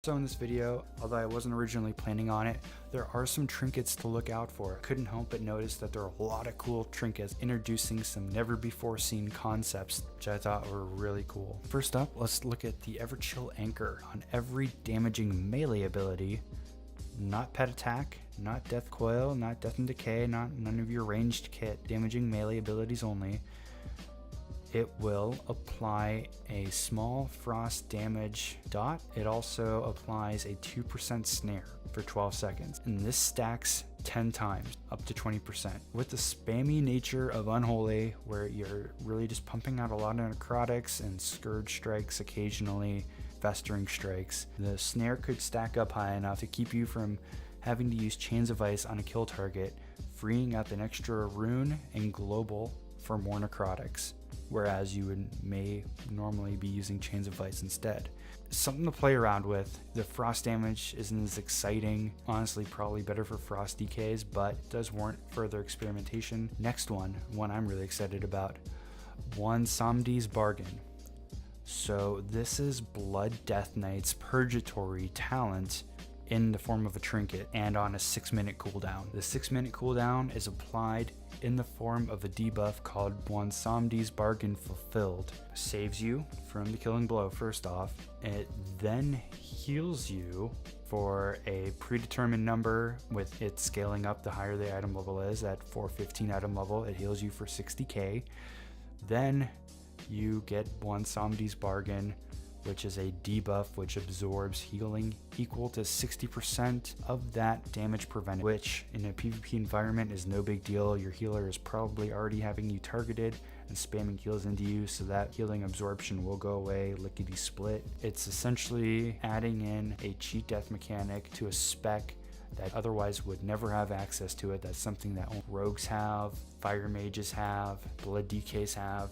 Also in this video, although I wasn't originally planning on it, there are some trinkets to look out for. Couldn't help but notice that there are a lot of cool trinkets introducing some never before seen concepts, which I thought were really cool. First up, let's look at the Everchill Anchor. On every damaging melee ability, not pet attack, not death coil, not death and decay, none of your ranged kit, damaging melee abilities only, it will apply a small frost damage dot. It also applies a 2% snare for 12 seconds, and this stacks 10 times, up to 20%. With the spammy nature of Unholy, where you're really just pumping out a lot of necrotics and scourge strikes occasionally, festering strikes, the snare could stack up high enough to keep you from having to use Chains of Ice on a kill target, freeing up an extra rune and global for more necrotics, whereas you may normally be using Chains of Ice instead. Something to play around with. The frost damage isn't as exciting, honestly probably better for frost DKs, but it does warrant further experimentation. Next one I'm really excited about, Somdi's Bargain. So this is Blood Death Knight's Purgatory talent in the form of a trinket and on a 6-minute cooldown. The 6-minute cooldown is applied in the form of a debuff called Somdi's Bargain Fulfilled. Saves you from the killing blow first off. It then heals you for a predetermined number, with it scaling up the higher the item level is. At 415 item level, it heals you for 60k. Then you get Somdi's Bargain, which is a debuff which absorbs healing equal to 60% of that damage prevented, which in a PvP environment is no big deal. Your healer is probably already having you targeted and spamming heals into you, so that healing absorption will go away lickety split. It's essentially adding in a cheat death mechanic to a spec that otherwise would never have access to it. That's something that rogues have, fire mages have, blood DKs have.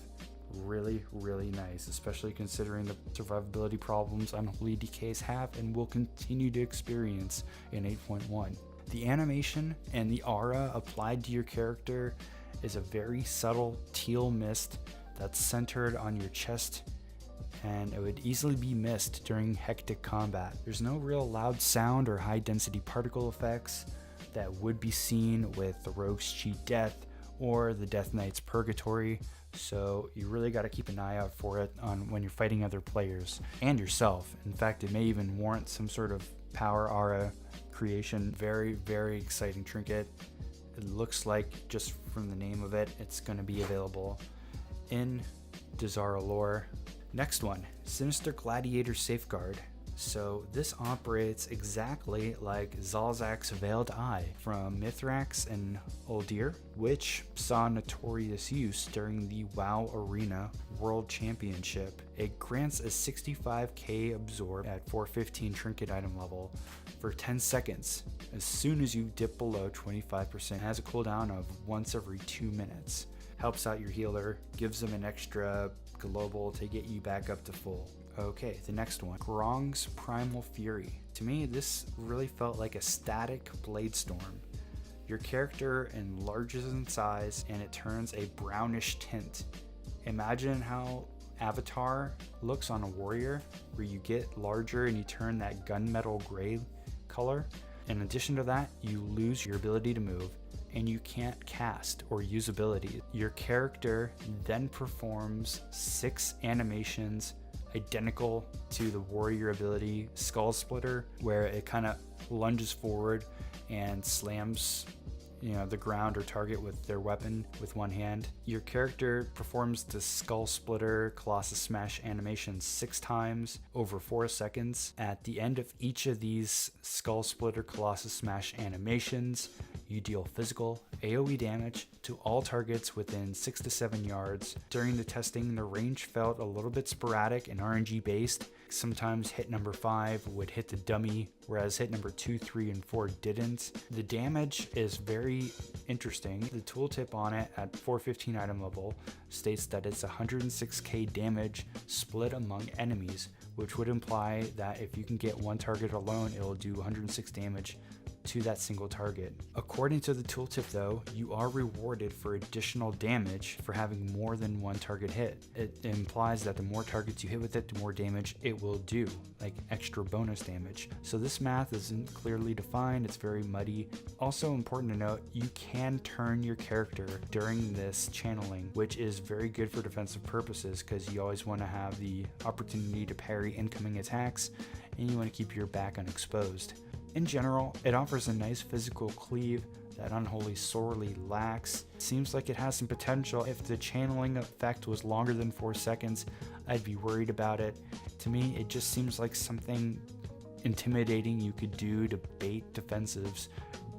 Really nice, especially considering the survivability problems Unholy DKs have and will continue to experience in 8.1. The animation and the aura applied to your character is a very subtle teal mist that's centered on your chest, and it would easily be missed during hectic combat. There's no real loud sound or high density particle effects that would be seen with the Rogue's Cheat Death or the Death Knight's Purgatory, so you really got to keep an eye out for it when you're fighting other players and yourself. In fact, it may even warrant some sort of power aura creation. Very exciting trinket. It looks like, just from the name of it, it's going to be available in Dazara lore. Next one, Sinister Gladiator Safeguard. So this operates exactly like Zalzak's Veiled Eye from Mithrax and Uldir, which saw notorious use during the WoW Arena World Championship. It grants a 65k absorb at 415 trinket item level for 10 seconds as soon as you dip below 25%. It has a cooldown of once every 2 minutes. Helps out your healer, gives them an extra global to get you back up to full. Okay, the next one, Grong's Primal Fury. To me, this really felt like a static blade storm. Your character enlarges in size and it turns a brownish tint. Imagine how Avatar looks on a warrior, where you get larger and you turn that gunmetal gray color. In addition to that, you lose your ability to move and you can't cast or use abilities. Your character then performs 6 animations identical to the warrior ability Skull Splitter, where it kind of lunges forward and slams the ground or target with their weapon with one hand. Your character performs the Skull Splitter Colossus Smash animation 6 times over 4 seconds. At the end of each of these Skull Splitter Colossus Smash animations, you deal physical AoE damage to all targets within 6 to 7 yards. During the testing, the range felt a little bit sporadic and RNG based. Sometimes hit number 5 would hit the dummy, whereas hit number 2, 3, and 4 didn't. The damage is very interesting. The tooltip on it at 415 item level states that it's 106k damage split among enemies, which would imply that if you can get one target alone, it'll do 106 damage to that single target. According to the tooltip though, you are rewarded for additional damage for having more than one target hit. It implies that the more targets you hit with it, the more damage it will do, like extra bonus damage. So this math isn't clearly defined, it's very muddy. Also important to note, you can turn your character during this channeling, which is very good for defensive purposes because you always want to have the opportunity to parry incoming attacks and you want to keep your back unexposed. In general, it offers a nice physical cleave that Unholy sorely lacks. It seems like it has some potential. If the channeling effect was longer than 4 seconds, I'd be worried about it. To me, it just seems like something intimidating you could do to bait defensives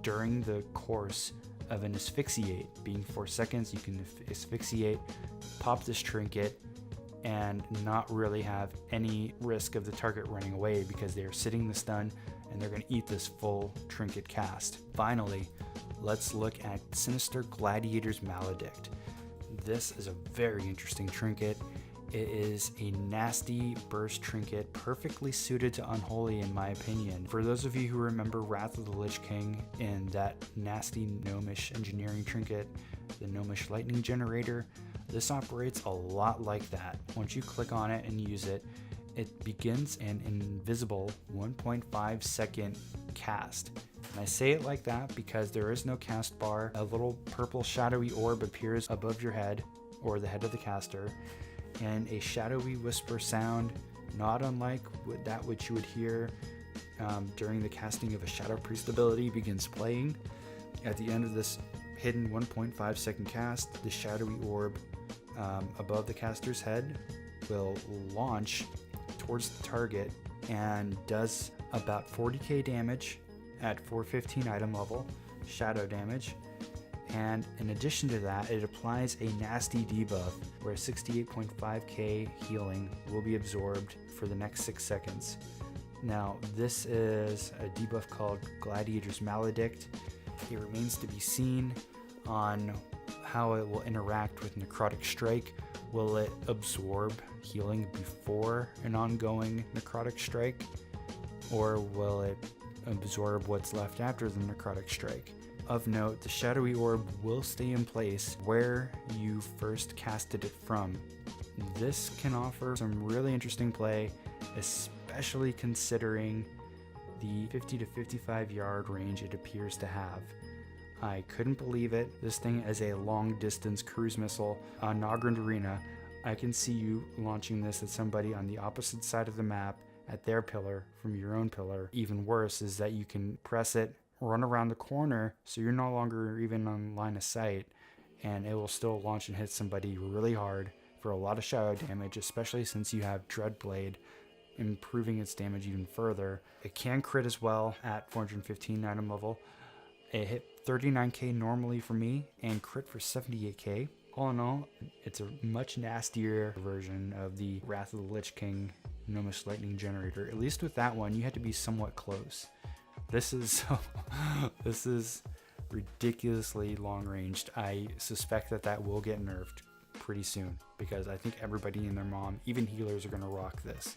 during the course of an asphyxiate. Being 4 seconds, you can asphyxiate, pop this trinket, and not really have any risk of the target running away because they are sitting the stun and they're going to eat this full trinket cast. Finally, let's look at Sinister Gladiators Maledicte. This is a very interesting trinket. It is a nasty burst trinket, perfectly suited to Unholy in my opinion. For those of you who remember Wrath of the Lich King and that nasty Gnomish engineering trinket, the Gnomish lightning generator, this operates a lot like that. Once you click on it and use it, it begins an invisible 1.5 second cast. And I say it like that because there is no cast bar. A little purple shadowy orb appears above your head or the head of the caster, and a shadowy whisper sound, not unlike that which you would hear during the casting of a Shadow Priest ability, begins playing. At the end of this hidden 1.5 second cast, the shadowy orb above the caster's head will launch towards the target and does about 40k damage at 415 item level, shadow damage. And in addition to that, it applies a nasty debuff where 68.5k healing will be absorbed for the next 6 seconds. Now, this is a debuff called Gladiators Maledicte. It remains to be seen on how it will interact with Necrotic Strike. Will it absorb healing before an ongoing Necrotic Strike, or will it absorb what's left after the Necrotic Strike? Of note, the shadowy orb will stay in place where you first casted it from. This can offer some really interesting play, especially considering the 50 to 55 yard range it appears to have. I couldn't believe it. This thing is a long distance cruise missile. On Nogrand Arena, I can see you launching this at somebody on the opposite side of the map at their pillar from your own pillar. Even worse is that you can press it, run around the corner so you're no longer even on line of sight, and it will still launch and hit somebody really hard for a lot of shadow damage, especially since you have Dreadblade, improving its damage even further. It can crit as well at 415 item level. It hit 39k normally for me and crit for 78k. All in all, it's a much nastier version of the Wrath of the Lich King Gnomish lightning generator. At least with that one, you had to be somewhat close. This is ridiculously long ranged. I suspect that will get nerfed pretty soon because I think everybody and their mom, even healers, are going to rock this.